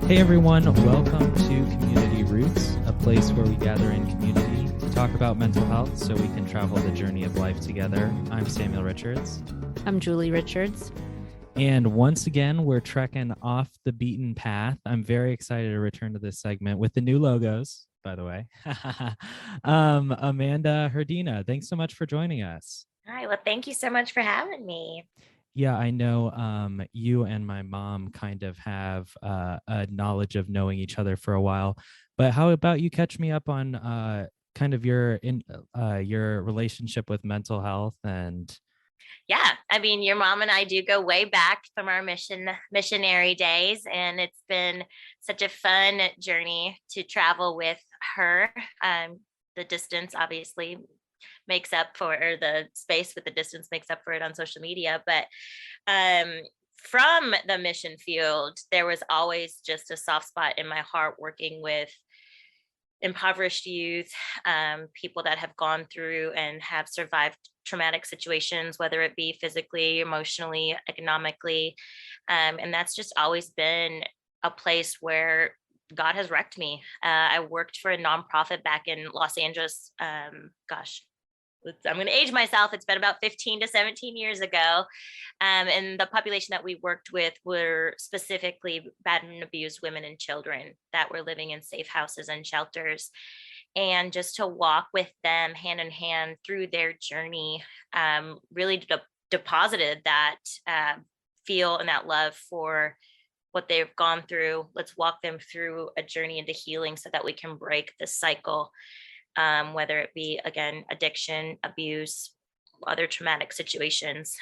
Hey everyone, welcome to Community Roots, a place where we gather in community to talk about mental health so we can travel the journey of life together. I'm Samuel Richards. I'm Julie Richards. And once again, we're trekking off the beaten path. I'm very excited to return to this segment with the new logos, by the way. Amanda Herdina, thanks so much for joining us. Hi, well, thank you so much for having me. Yeah, I know you and my mom kind of have a knowledge of knowing each other for a while, but how about you catch me up on kind of your relationship with mental health and Yeah, I mean, your mom and I do go way back from our missionary days, and it's been such a fun journey to travel with her. The distance obviously makes up for, or the space with the distance makes up for it on social media, but from the mission field, there was always just a soft spot in my heart working with impoverished youth, people that have gone through and have survived traumatic situations, whether it be physically, emotionally, economically. And that's just always been a place where God has wrecked me. I worked for a nonprofit back in Los Angeles. I'm going to age myself. It's been about 15 to 17 years ago. And the population that we worked with were specifically battered and abused women and children that were living in safe houses and shelters. And just to walk with them hand in hand through their journey really deposited that feel and that love for what they've gone through. Let's walk them through a journey into healing so that we can break the cycle. Whether it be, again, addiction, abuse, other traumatic situations.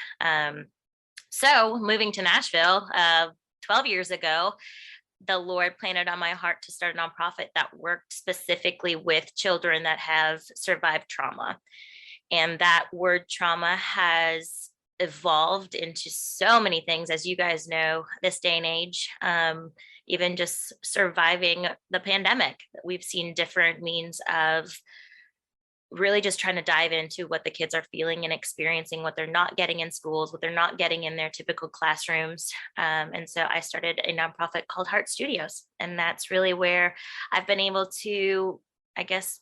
So moving to Nashville 12 years ago, the Lord planted on my heart to start a nonprofit that worked specifically with children that have survived trauma. And that word trauma has evolved into so many things, as you guys know, this day and age. Even just surviving the pandemic, we've seen different means of really just trying to dive into what the kids are feeling and experiencing, what they're not getting in schools, what they're not getting in their typical classrooms. And so I started a nonprofit called Heart Studios. And that's really where I've been able to, I guess,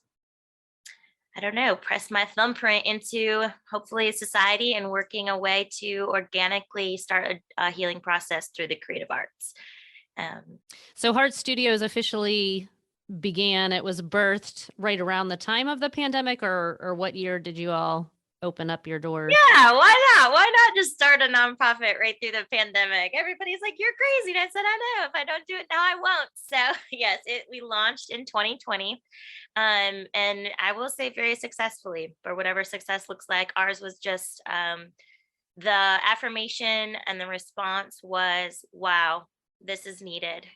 I don't know, press my thumbprint into hopefully society and working a way to organically start a healing process through the creative arts. So Heart Studios officially began, it was birthed right around the time of the pandemic, or what year did you all open up your doors? Yeah, why not? Why not just start a nonprofit right through the pandemic? Everybody's like, you're crazy. And I said, I know, if I don't do it now, I won't. So yes, we launched in 2020. And I will say very successfully, for whatever success looks like. Ours was just the affirmation, and the response was, wow, this is needed.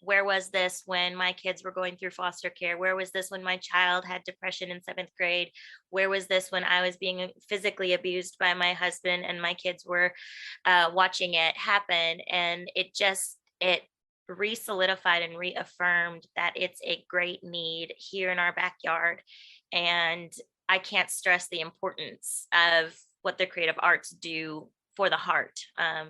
Where was this when my kids were going through foster care? Where was this when my child had depression in 7th grade? Where was this when I was being physically abused by my husband and my kids were watching it happen? And it re-solidified and reaffirmed that it's a great need here in our backyard. And I can't stress the importance of what the creative arts do for the heart,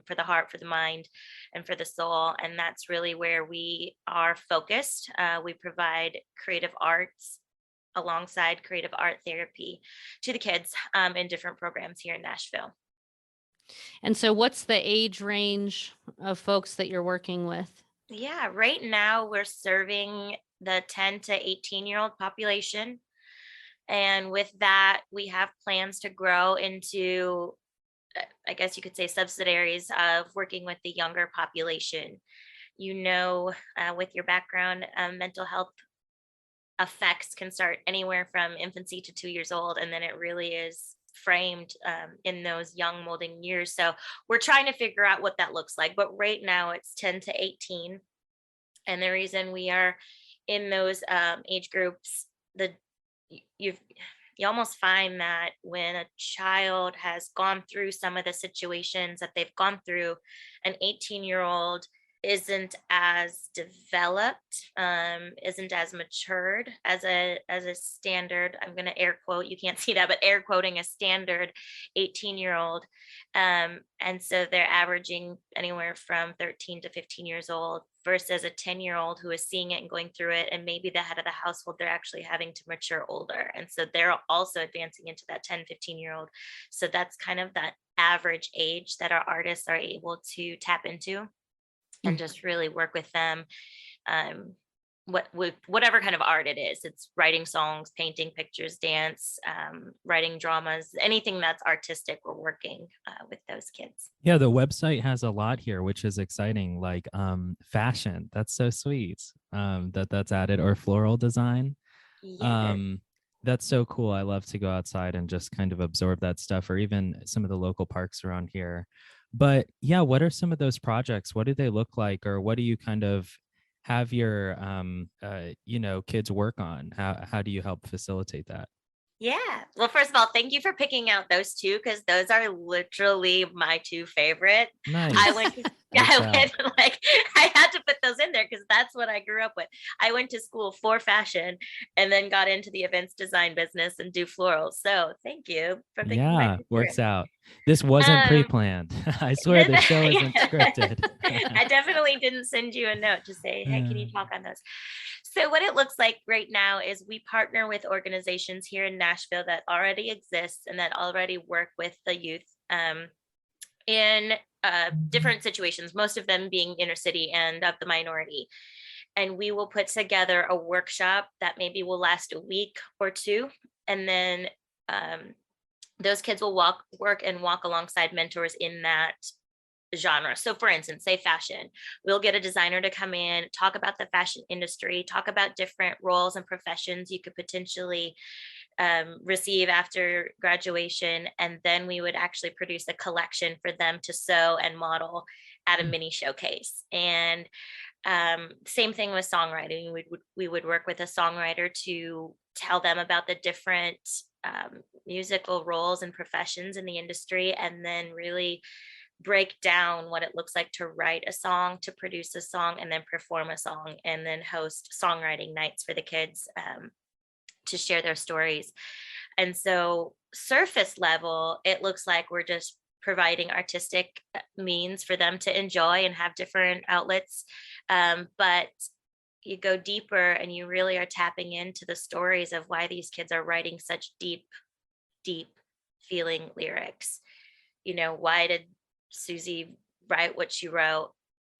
for the mind, and for the soul. And that's really where we are focused. We provide creative arts alongside creative art therapy to the kids in different programs here in Nashville. And so what's the age range of folks that you're working with? Yeah, right now we're serving the 10 to 18-year-old population. And with that, we have plans to grow into, I guess you could say, subsidiaries of working with the younger population. With your background, mental health effects can start anywhere from infancy to 2 years old, and then it really is framed in those young molding years. So we're trying to figure out what that looks like. But right now it's 10 to 18. And the reason we are in those age groups, you almost find that when a child has gone through some of the situations that they've gone through, an 18-year-old isn't as developed, isn't as matured as a standard. I'm going to air quote. You can't see that, but air quoting a standard 18-year-old. And so they're averaging anywhere from 13 to 15 years old versus a 10-year-old who is seeing it and going through it. And maybe the head of the household, they're actually having to mature older. And so they're also advancing into that 10, 15-year-old. So that's kind of that average age that our artists are able to tap into and just really work with them. With whatever kind of art it is, it's writing songs, painting pictures, dance, writing dramas, anything that's artistic, we're working with those kids. Yeah, the website has a lot here, which is exciting, like fashion. That's so sweet. That's added, or floral design. Yeah. That's so cool. I love to go outside and just kind of absorb that stuff, or even some of the local parks around here. But yeah, what are some of those projects? What do they look like, or what do you kind of have your kids work on? How do you help facilitate that? Yeah. Well, first of all, thank you for picking out those two, because those are literally my two favorite. Nice. I went like I had to put those in there because that's what I grew up with. I went to school for fashion and then got into the events design business and do florals. So thank you for picking Yeah, my works favorite. out. This wasn't pre-planned. I swear the show isn't scripted. I definitely didn't send you a note to say, hey, can you talk on those? So what it looks like right now is we partner with organizations here in Nashville that already exist and that already work with the youth in different situations, most of them being inner city and of the minority. And we will put together a workshop that maybe will last a week or two. And then those kids will work alongside mentors in that genre. So for instance, say fashion, we'll get a designer to come in, talk about the fashion industry, talk about different roles and professions you could potentially receive after graduation. And then we would actually produce a collection for them to sew and model at a mini showcase. And same thing with songwriting. We would work with a songwriter to tell them about the different musical roles and professions in the industry, and then really break down what it looks like to write a song, to produce a song, and then perform a song, and then host songwriting nights for the kids to share their stories. And so surface level, it looks like we're just providing artistic means for them to enjoy and have different outlets. But you go deeper and you really are tapping into the stories of why these kids are writing such deep, deep feeling lyrics. Why did Susie write what she wrote?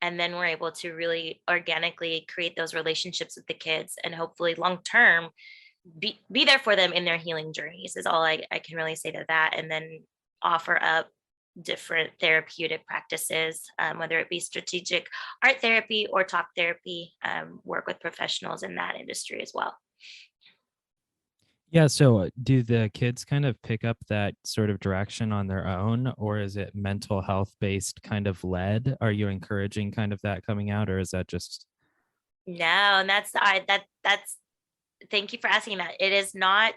And then we're able to really organically create those relationships with the kids and hopefully long term be there for them in their healing journeys is all I can really say to that. And then offer up different therapeutic practices, whether it be strategic art therapy or talk therapy, work with professionals in that industry as well. Yeah, so do the kids kind of pick up that sort of direction on their own, or is it mental health based kind of led? Are you encouraging kind of that coming out, or is that just? No, and that's thank you for asking that. It is not,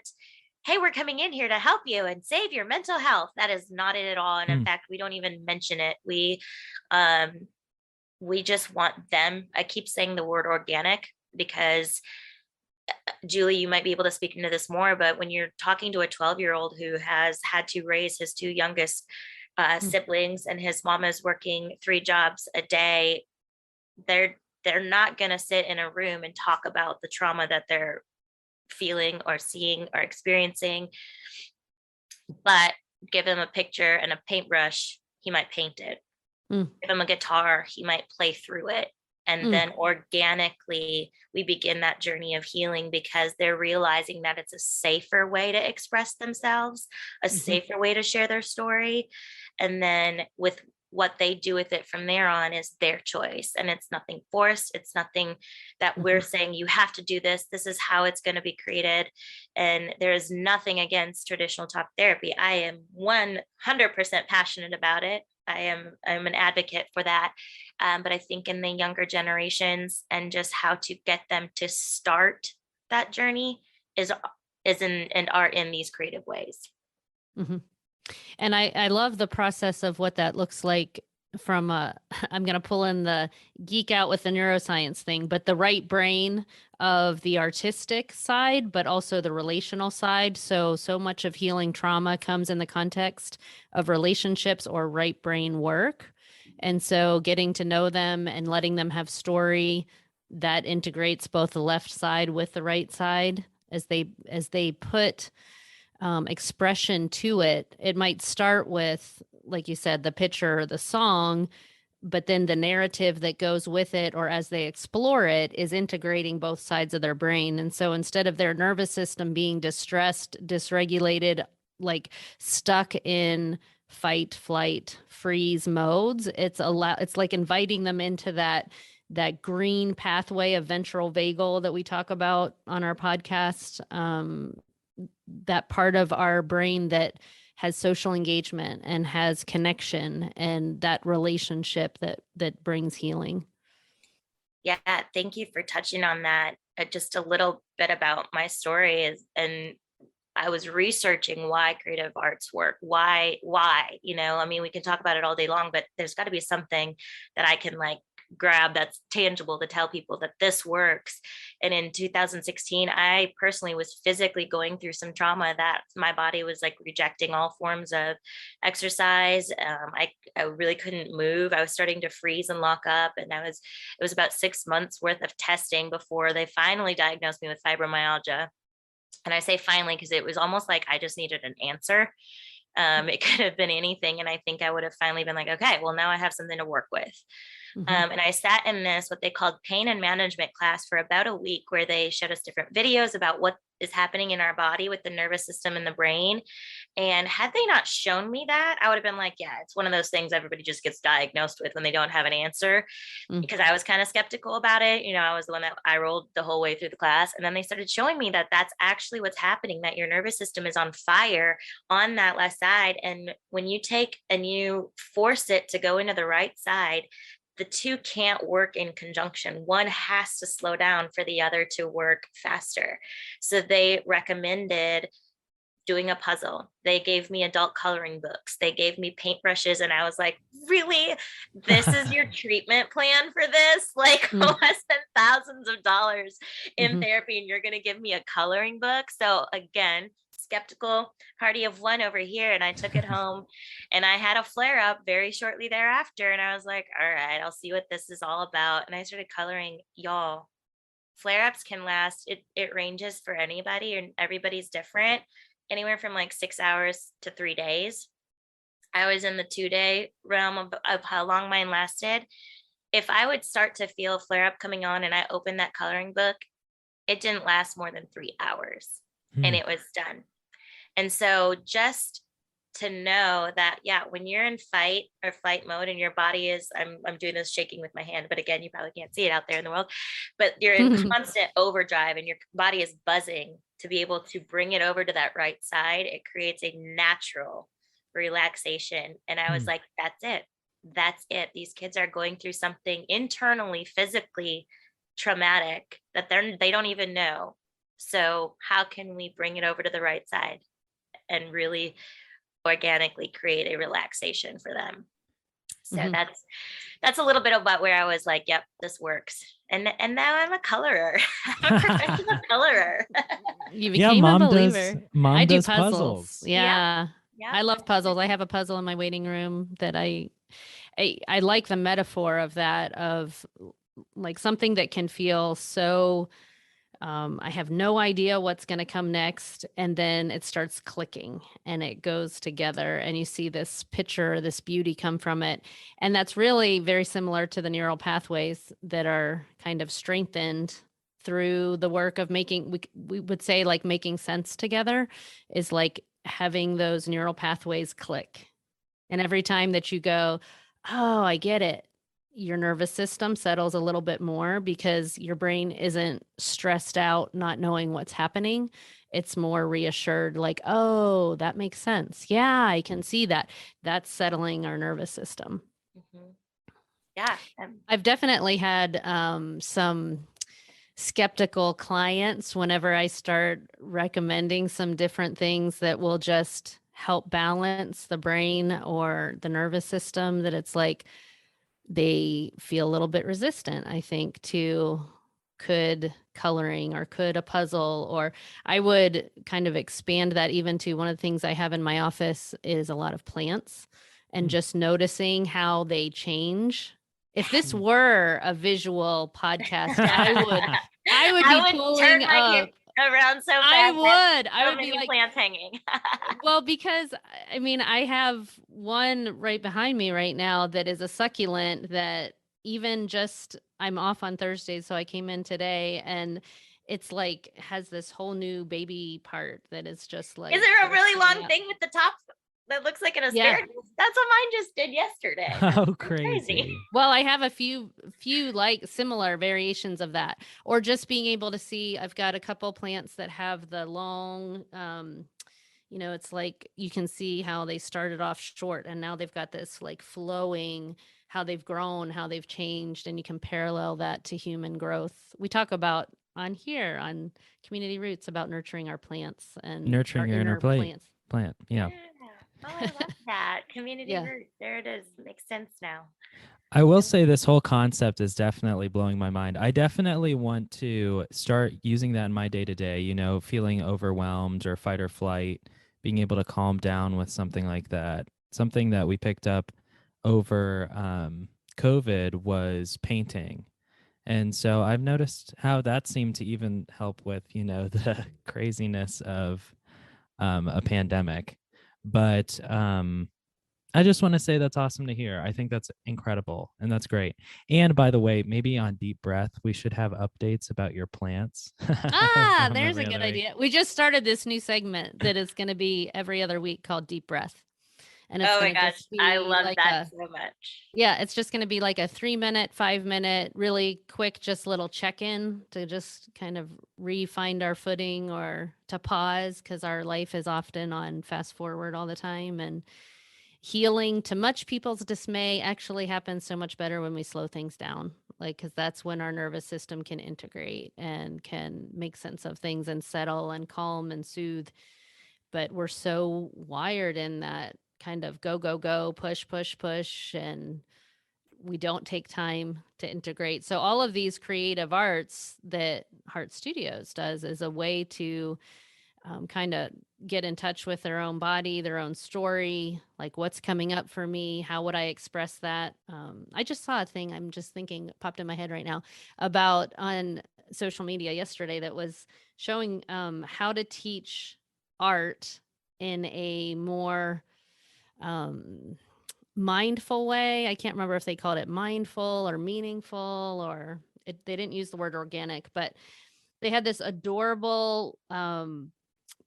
hey, we're coming in here to help you and save your mental health. That is not it at all. And in fact, we don't even mention it. We just want them. I keep saying the word organic because Julie, you might be able to speak into this more, but when you're talking to a 12-year-old who has had to raise his two youngest siblings and his mom is working 3 jobs a day, they're not going to sit in a room and talk about the trauma that they're feeling or seeing or experiencing. But give him a picture and a paintbrush, he might paint it. Give him a guitar, he might play through it. And then organically, we begin that journey of healing because they're realizing that it's a safer way to express themselves, a safer way to share their story. And then with what they do with it from there on is their choice. And it's nothing forced. It's nothing that we're saying, you have to do this. This is how it's going to be created. And there is nothing against traditional talk therapy. I am 100% passionate about it. I'm an advocate for that. But I think in the younger generations and just how to get them to start that journey is in and are in these creative ways. And I love the process of what that looks like from I'm going to pull in the geek out with the neuroscience thing, but the right brain of the artistic side, but also the relational side. So much of healing trauma comes in the context of relationships or right brain work. And so getting to know them and letting them have story that integrates both the left side with the right side as they put expression to it. It might start with, like you said, the picture or the song, but then the narrative that goes with it, or as they explore it, is integrating both sides of their brain. And so instead of their nervous system being distressed, dysregulated, like stuck in fight, flight, freeze modes, it's like inviting them into that green pathway of ventral vagal that we talk about on our podcast, that part of our brain that has social engagement and has connection and that relationship that brings healing. Yeah, thank you for touching on that. Just a little bit about my story is, and I was researching why creative arts work. Why, I mean, we can talk about it all day long, but there's got to be something that I can like grab that's tangible to tell people that this works. And in 2016, I personally was physically going through some trauma that my body was like rejecting all forms of exercise. I really couldn't move. I was starting to freeze and lock up. And it was about 6 months worth of testing before they finally diagnosed me with fibromyalgia. And I say finally, because it was almost like I just needed an answer. It could have been anything. And I think I would have finally been like, okay, well, now I have something to work with. And I sat in this, what they called pain and management class for about a week, where they showed us different videos about what is happening in our body with the nervous system and the brain. And had they not shown me that, I would have been like, yeah, it's one of those things everybody just gets diagnosed with when they don't have an answer. Because I was kind of skeptical about it. I was the one that I rolled the whole way through the class. And then they started showing me that that's actually what's happening, that your nervous system is on fire on that left side. And when you take and you force it to go into the right side, the two can't work in conjunction. One has to slow down for the other to work faster. So they recommended doing a puzzle. They gave me adult coloring books. They gave me paintbrushes. And I was like, really? This is your treatment plan for this? Like less than thousands of dollars in therapy, and you're going to give me a coloring book? So again, skeptical party of one over here. And I took it home and I had a flare up very shortly thereafter. And I was like, all right, I'll see what this is all about. And I started coloring. Y'all, flare ups can last. It ranges for anybody, and everybody's different, anywhere from like 6 hours to 3 days. I was in the 2-day realm of how long mine lasted. If I would start to feel a flare up coming on and I opened that coloring book, it didn't last more than 3 hours and it was done. And so just to know that, yeah, when you're in fight or flight mode and your body is, I'm doing this shaking with my hand, but again, you probably can't see it out there in the world, but you're in constant overdrive and your body is buzzing, to be able to bring it over to that right side, it creates a natural relaxation. And I was like, that's it. These kids are going through something internally, physically traumatic that they don't even know. So how can we bring it over to the right side and really organically create a relaxation for them? So that's a little bit about where I was like, yep, this works. And now I'm a colorer. I'm a professional colorer. You became a believer. Mom I do does puzzles. Yeah. Yeah. I love puzzles. I have a puzzle in my waiting room that I like the metaphor of that, of like something that can feel so I have no idea what's going to come next. And then it starts clicking and it goes together and you see this picture, this beauty come from it. And that's really very similar to the neural pathways that are kind of strengthened through the work of making, we would say like making sense together is like having those neural pathways click. And every time that you go, oh, I get it, your nervous system settles a little bit more because your brain isn't stressed out, not knowing what's happening. It's more reassured, like, oh, that makes sense. Yeah, I can see that. That's settling our nervous system. Yeah. I've definitely had some skeptical clients whenever I start recommending some different things that will just help balance the brain or the nervous system, that it's like they feel a little bit resistant, I think, to could coloring or could a puzzle. Or I would kind of expand that even to one of the things I have in my office is a lot of plants, and Hmm. just noticing how they change. If this were a visual podcast, I would be I would turn pulling my up. around so fast. I So would be many like, plants hanging. well, because I mean, I have one right behind me right now that is a succulent that even just, I'm off on Thursdays, so I came in today, and it's like has this whole new baby part that is just like Is there a really bursting long out. thing with the top that looks like an Yeah. asparagus? That's what mine just did yesterday. That's How so crazy. Well, I have a few like similar variations of that, or just being able to see, I've got a couple plants that have the long, it's like you can see how they started off short and now they've got this like flowing, how they've grown, how they've changed, and you can parallel that to human growth. We talk about on here on Community Roots about nurturing our plants and our Nurturing your inner inner plant. plants. Yeah. Oh, I love that. Community Yeah. root. There it is. Makes sense now. I will say this whole concept is definitely blowing my mind. I definitely want to start using that in my day to day, feeling overwhelmed or fight or flight, being able to calm down with something like that. Something that we picked up over COVID was painting. And so I've noticed how that seemed to even help with, the craziness of a pandemic. But I just want to say that's awesome to hear. I think that's incredible and that's great. And by the way, maybe on Deep Breath, we should have updates about your plants. There's a good idea. We just started this new segment that is going to be every other week called Deep Breath. And it's Oh my going to gosh. just be I love like that so much. yeah, it's just going to be like a 3-minute, 5-minute, really quick, just little check-in to just kind of re-find our footing or to pause, because our life is often on fast forward all the time. And healing, to much people's dismay, actually happens so much better when we slow things down. Like, because that's when our nervous system can integrate and can make sense of things and settle and calm and soothe. But we're so wired in that kind of go, go, go, push, push, push. And we don't take time to integrate. So all of these creative arts that Heart Studios does is a way to kind of get in touch with their own body, their own story, like what's coming up for me, how would I express that? I just saw a thing, I'm just thinking, popped in my head right now, about on social media yesterday that was showing how to teach art in a more mindful way. I can't remember if they called it mindful or meaningful, or they didn't use the word organic, but they had this adorable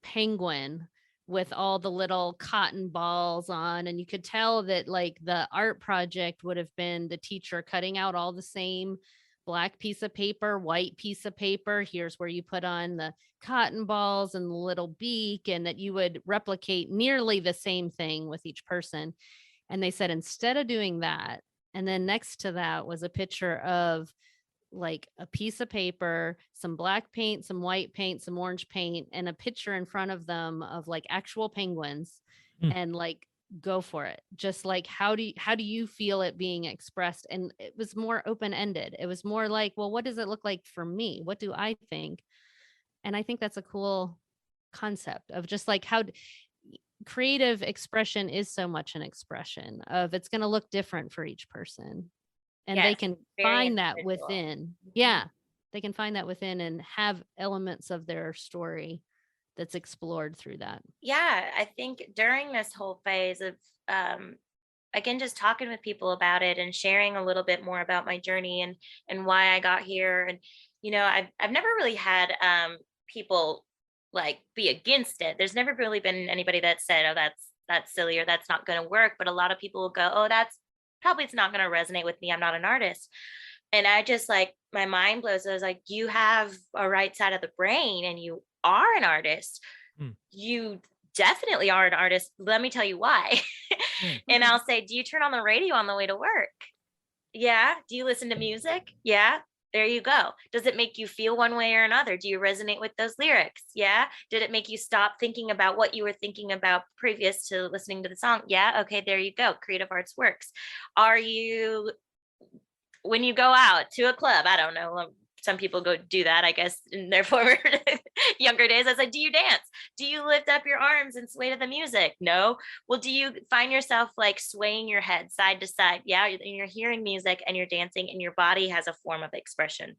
penguin with all the little cotton balls on, and you could tell that like the art project would have been the teacher cutting out all the same black piece of paper, white piece of paper. Here's where you put on the cotton balls and the little beak, and that you would replicate nearly the same thing with each person. And they said instead of doing that, and then next to that was a picture of like a piece of paper, some black paint, some white paint, some orange paint, and a picture in front of them of like actual penguins. Hmm. And like, go for it. Just like, how do you feel it being expressed? And it was more open-ended. It was more like, well, what does it look like for me? What do I think? And I think that's a cool concept of just like how creative expression is so much an expression of, it's going to look different for each person. And they Yes, can very find that individual. within. Yeah. They can find that within and have elements of their story that's explored through that. Yeah, I think during this whole phase of again, just talking with people about it and sharing a little bit more about my journey and why I got here. And I've never really had people like be against it. There's never really been anybody that said, oh, that's silly, or that's not going to work. But a lot of people will go, oh, that's probably, it's not going to resonate with me, I'm not an artist. And I just, like, my mind blows. I was like, you have a right side of the brain and you are an artist. Hmm. You definitely are an artist. Let me tell you why. And I'll say, do you turn on the radio on the way to work? Yeah. Do you listen to music? Yeah. There you go. Does it make you feel one way or another? Do you resonate with those lyrics? Yeah. Did it make you stop thinking about what you were thinking about previous to listening to the song? Yeah. Okay. There you go. Creative arts works. Are you, when you go out to a club, I don't know, some people go do that, I guess, in their former younger days. I said, do you dance? Do you lift up your arms and sway to the music? No. Well, do you find yourself like swaying your head side to side? Yeah, you're hearing music and you're dancing, and your body has a form of expression.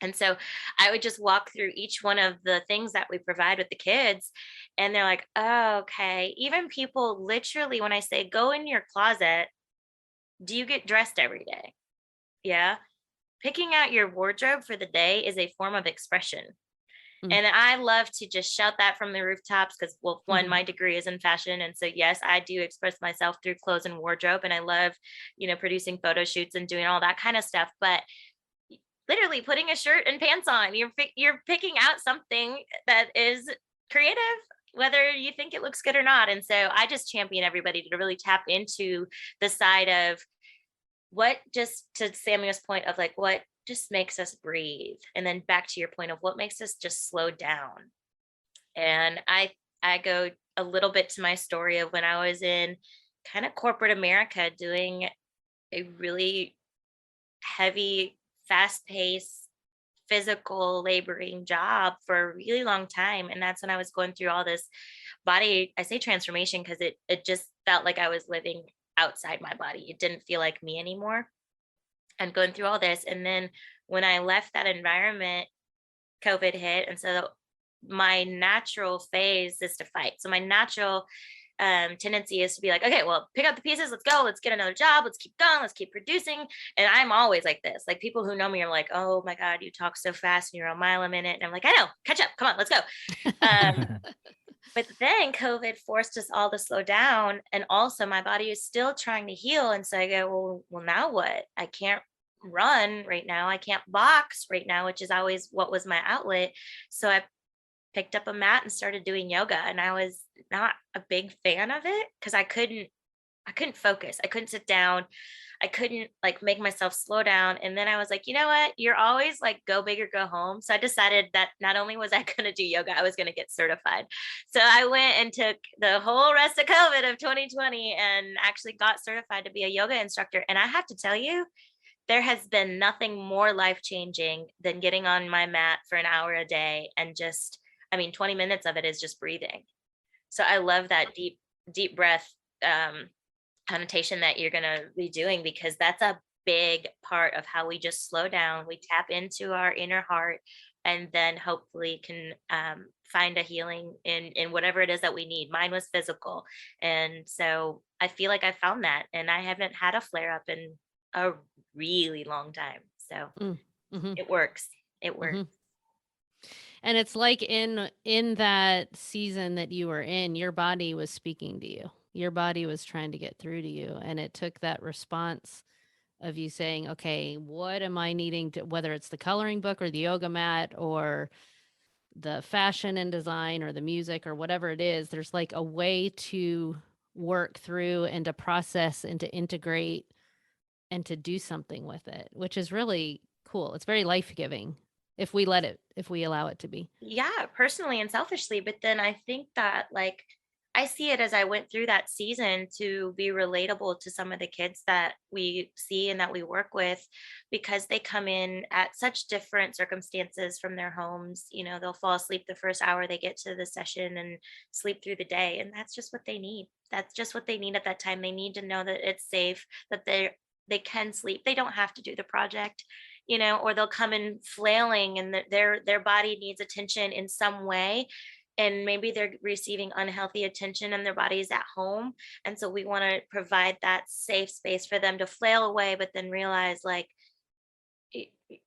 And so I would just walk through each one of the things that we provide with the kids, and they're like, oh, okay. Even people literally, when I say go in your closet, do you get dressed every day? Yeah. Picking out your wardrobe for the day is a form of expression. Mm. And I love to just shout that from the rooftops because, well, one, Mhm. my degree is in fashion. And so, yes, I do express myself through clothes and wardrobe. And I love, producing photo shoots and doing all that kind of stuff. But literally putting a shirt and pants on, you're picking out something that is creative, whether you think it looks good or not. And so I just champion everybody to really tap into the side of what, just to Samuel's point of like, what just makes us breathe, and then back to your point of what makes us just slow down. And I go a little bit to my story of when I was in kind of corporate America doing a really heavy, fast paced, physical laboring job for a really long time. And that's when I was going through all this body, I say transformation because it just felt like I was living outside my body. It didn't feel like me anymore. And going through all this. And then when I left that environment, COVID hit. And so my natural phase is to fight. So my natural tendency is to be like, okay, well, pick up the pieces, let's go, let's get another job, let's keep going, let's keep producing. And I'm always like this. Like, people who know me are like, oh my God, you talk so fast and you're a mile a minute. And I'm like, I know, catch up, come on, let's go. But then COVID forced us all to slow down. And also my body is still trying to heal. And so I go, well, now what? I can't run right now. I can't box right now, which is always what was my outlet. So I picked up a mat and started doing yoga. And I was not a big fan of it because I couldn't focus. I couldn't sit down. I couldn't like make myself slow down. And then I was like, you know what? You're always like go big or go home. So I decided that not only was I going to do yoga, I was going to get certified. So I went and took the whole rest of COVID of 2020 and actually got certified to be a yoga instructor. And I have to tell you, there has been nothing more life changing than getting on my mat for an hour a day and just, 20 minutes of it is just breathing. So I love that deep breath connotation that you're going to be doing, because that's a big part of how we just slow down. We tap into our inner heart, and then hopefully can find a healing in whatever it is that we need. Mine was physical. And so I feel like I found that, and I haven't had a flare up in a really long time. So Mhm. it works. It works. Mhm. And it's like in that season that you were in, your body was speaking to you. Your body was trying to get through to you, and it took that response of you saying, "Okay, what am I needing to, whether it's the coloring book or the yoga mat or the fashion and design or the music or whatever it is, there's like a way to work through and to process and to integrate and to do something with it, which is really cool. It's very life-giving if we allow it to be." Yeah, personally and selfishly. But then I think that, like, I see it as I went through that season to be relatable to some of the kids that we see and that we work with, because they come in at such different circumstances from their homes. They'll fall asleep the first hour they get to the session and sleep through the day. And that's just what they need. That's just what they need at that time. They need to know that it's safe, that they can sleep. They don't have to do the project, or they'll come in flailing and their body needs attention in some way. And maybe they're receiving unhealthy attention and their body is at home. And so we want to provide that safe space for them to flail away, but then realize, like, y- y-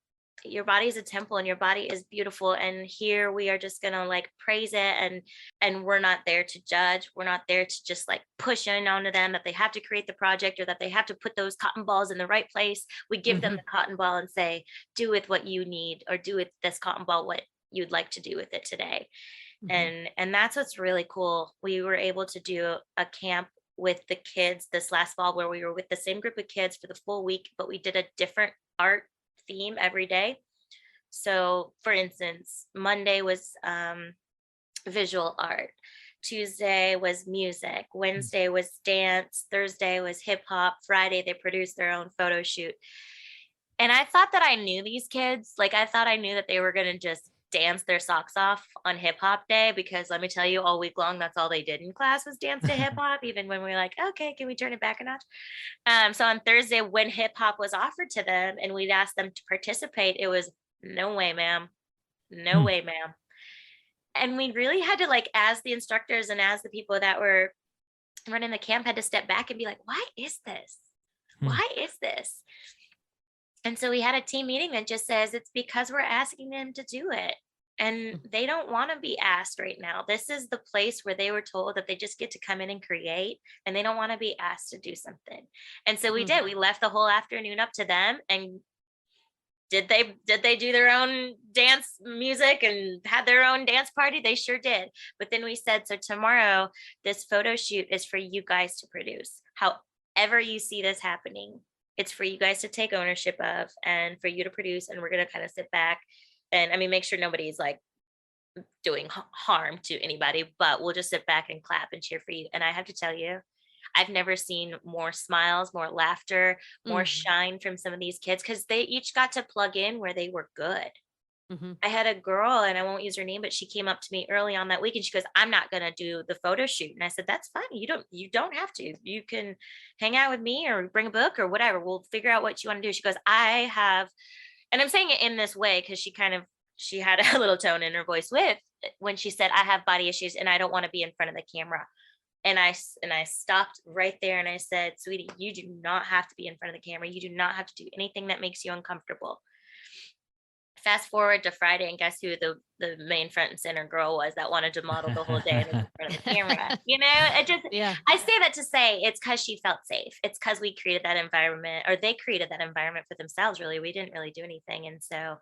your body is a temple and your body is beautiful, and here we are just gonna like praise it, and we're not there to judge. We're not there to just like push in onto them that they have to create the project or that they have to put those cotton balls in the right place. We give them Mhm. the cotton ball and say, do with what you need, or do with this cotton ball what you'd like to do with it today. Mhm. And that's what's really cool. We were able to do a camp with the kids this last fall where we were with the same group of kids for the full week, but we did a different art theme every day. So for instance, Monday was visual art, Tuesday was music, Wednesday was dance, Thursday was hip hop, Friday they produced their own photo shoot. And I thought that I knew these kids. Like, I thought I knew that they were going to just dance their socks off on hip hop day, because let me tell you, all week long, that's all they did in class was dance to hip hop, even when we were like, okay, can we turn it back a notch? So on Thursday, when hip hop was offered to them and we'd asked them to participate, it was no way, ma'am. No Hmm. way, ma'am. And we really had to, like, as the instructors and as the people that were running the camp, had to step back and be like, why is this? Hmm. Why is this? And so we had a team meeting that just says it's because we're asking them to do it. And they don't want to be asked right now. This is the place where they were told that they just get to come in and create, and they don't want to be asked to do something. And so we did. We left the whole afternoon up to them. And did they do their own dance music and had their own dance party? They sure did. But then we said, so tomorrow this photo shoot is for you guys to produce. However you see this happening, it's for you guys to take ownership of and for you to produce. And we're going to kind of sit back and, I mean, make sure nobody's like doing harm to anybody, but we'll just sit back and clap and cheer for you. And I have to tell you, I've never seen more smiles, more laughter, more shine from some of these kids, because they each got to plug in where they were good. I had a girl, and I won't use her name, but she came up to me early on that week and she goes, I'm not going to do the photo shoot. And I said, that's fine. You don't have to. You can hang out with me or bring a book or whatever. We'll figure out what you want to do. She goes, and I'm saying it in this way because she had a little tone in her voice when she said, I have body issues and I don't want to be in front of the camera. And I stopped right there and I said, sweetie, you do not have to be in front of the camera. You do not have to do anything that makes you uncomfortable. Fast forward to Friday, and guess who the main front and center girl was that wanted to model the whole day in front of the camera? I say that to say it's because she felt safe. It's because we created that environment, or they created that environment for themselves. Really, we didn't really do anything. And so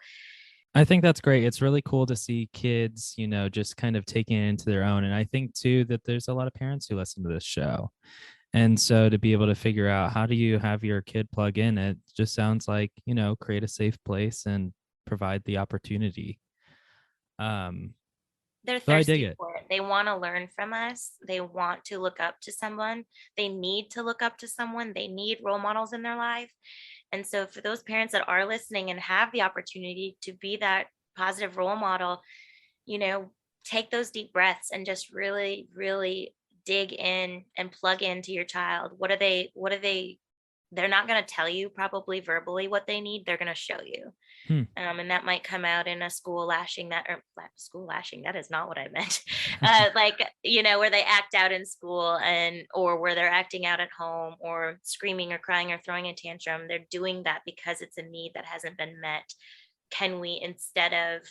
I think that's great. It's really cool to see kids, just kind of taking it into their own. And I think too that there's a lot of parents who listen to this show. And so to be able to figure out how do you have your kid plug in, it just sounds like, create a safe place and provide the opportunity. They're So I dig thirsty it. for it. They want to learn from us. They want to look up to someone. They need to look up to someone. They need role models in their life. And so for those parents that are listening and have the opportunity to be that positive role model, take those deep breaths and just really, really dig in and plug into your child. What are they, they're not going to tell you probably verbally what they need. They're going to show you. And that might come out in a school lashing, that is not what I meant. Where they act out in school or where they're acting out at home or screaming or crying or throwing a tantrum. They're doing that because it's a need that hasn't been met. Can we, instead of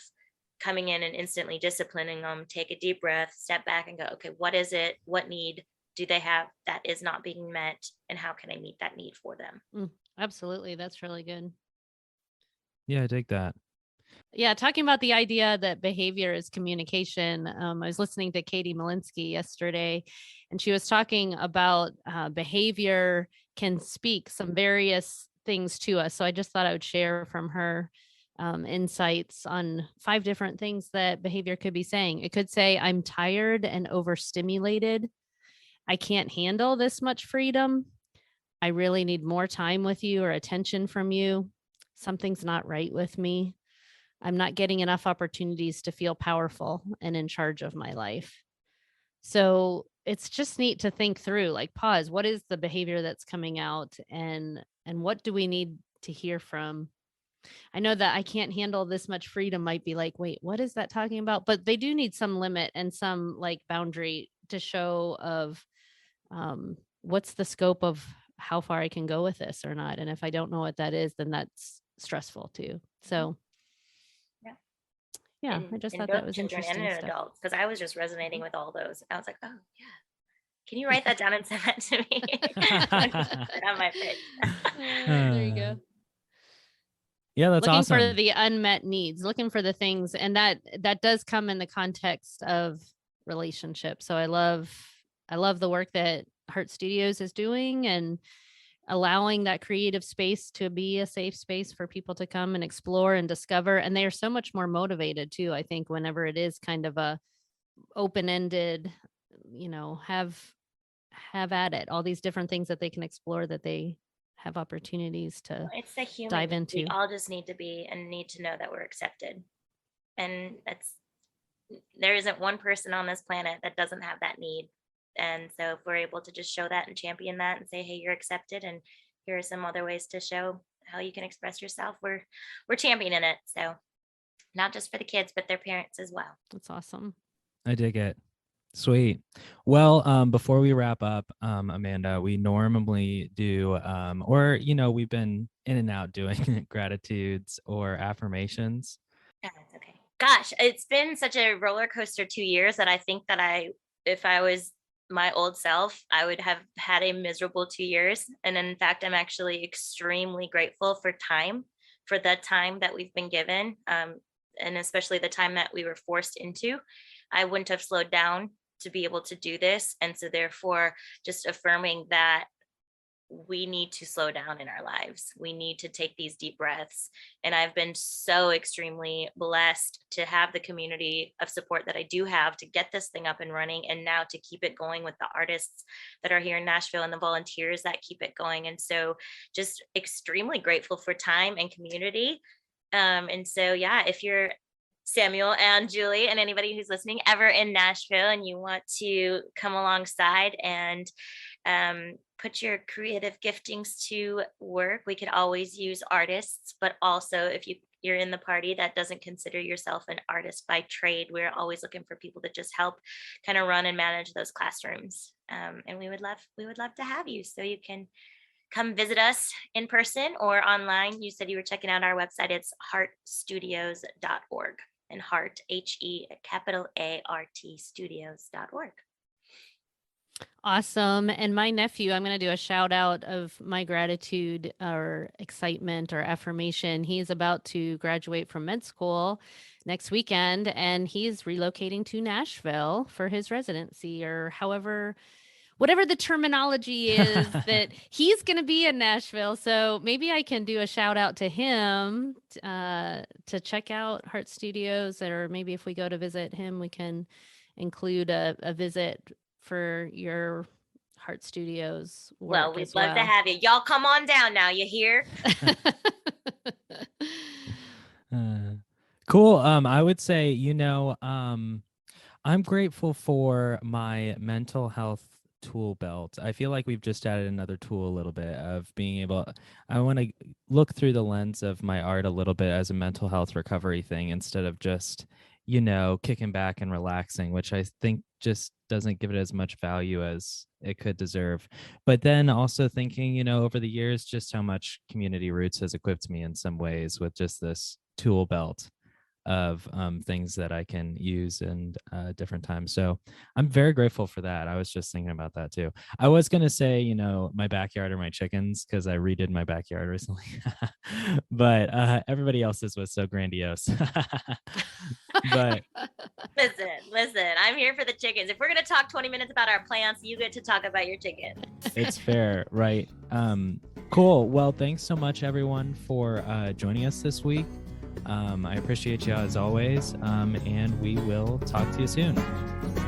coming in and instantly disciplining them, take a deep breath, step back and go, okay, what is it? What need do they have that is not being met? And how can I meet that need for them? Absolutely. That's really good. Yeah, I dig that. Yeah, talking about the idea that behavior is communication. I was listening to Katie Malinsky yesterday, and she was talking about behavior can speak some various things to us. So I just thought I would share from her insights on 5 different things that behavior could be saying. It could say, I'm tired and overstimulated. I can't handle this much freedom. I really need more time with you or attention from you. Something's not right with me. I'm not getting enough opportunities to feel powerful and in charge of my life. So it's just neat to think through, like, pause. What is the behavior that's coming out, and what do we need to hear from? I know that I can't handle this much freedom might be like, wait, what is that talking about? But they do need some limit and some like boundary to show of what's the scope of how far I can go with this or not. And if I don't know what that is, then that's stressful too. So yeah, I just thought that was children interesting and stuff. adults, because I was just resonating with all those. I was like, oh yeah, can you write that down and send that to me? On my page. There you go. Yeah, that's looking awesome. for the unmet needs, looking for the things, and that does come in the context of relationships. So I love the work that Heart Studios is doing, and allowing that creative space to be a safe space for people to come and explore and discover. And they are so much more motivated too, I think, whenever it is kind of a open-ended, have at it, all these different things that they can explore, that they have opportunities to It's the human. dive We into. all just need to be and need to know that we're accepted. And there isn't one person on this planet that doesn't have that need. And so if we're able to just show that and champion that and say, hey, you're accepted, and here are some other ways to show how you can express yourself, we're championing it. So not just for the kids, but their parents as well. That's awesome. I dig it. Sweet. Well, before we wrap up, Amanda, we normally do, we've been in and out doing gratitudes or affirmations. Yeah, that's okay. Gosh, it's been such a roller coaster 2 years that I think that if I was my old self, I would have had a miserable 2 years. And in fact, I'm actually extremely grateful for the time that we've been given, and especially the time that we were forced into. I wouldn't have slowed down to be able to do this. And so therefore, just affirming that we need to slow down in our lives. We need to take these deep breaths. And I've been so extremely blessed to have the community of support that I do have to get this thing up and running, and now to keep it going with the artists that are here in Nashville and the volunteers that keep it going. And so just extremely grateful for time and community. And so, yeah, if you're Samuel and Julie and anybody who's listening ever in Nashville and you want to come alongside and put your creative giftings to work, we could always use artists. But also, if you're in the party that doesn't consider yourself an artist by trade, we're always looking for people that just help kind of run and manage those classrooms. And we would love to have you, so you can come visit us in person or online. You said you were checking out our website. It's heartstudios.org, and heart, HEART studios.org. Awesome. And my nephew, I'm going to do a shout out of my gratitude or excitement or affirmation. He's about to graduate from med school next weekend, and he's relocating to Nashville for his residency, or whatever the terminology is, that he's going to be in Nashville. So maybe I can do a shout out to him to check out Heart Studios, or maybe if we go to visit him, we can include a visit for your Heart Studios work. Well, we'd love to have you. Y'all come on down now. You hear? Cool. I would say, I'm grateful for my mental health tool belt. I feel like we've just added another tool a little bit of being able, I want to look through the lens of my art a little bit as a mental health recovery thing, instead of just, kicking back and relaxing, which I think just doesn't give it as much value as it could deserve. But then also thinking, over the years, just how much Community Roots has equipped me in some ways with just this tool belt of things that I can use in different times. So I'm very grateful for that. I was just thinking about that too. I was going to say, my backyard or my chickens, because I redid my backyard recently, but everybody else's was so grandiose. But listen, I'm here for the chickens. If we're going to talk 20 minutes about our plants, you get to talk about your chicken. It's fair, right? Cool. Well, thanks so much, everyone, for joining us this week. I appreciate you as always, and we will talk to you soon.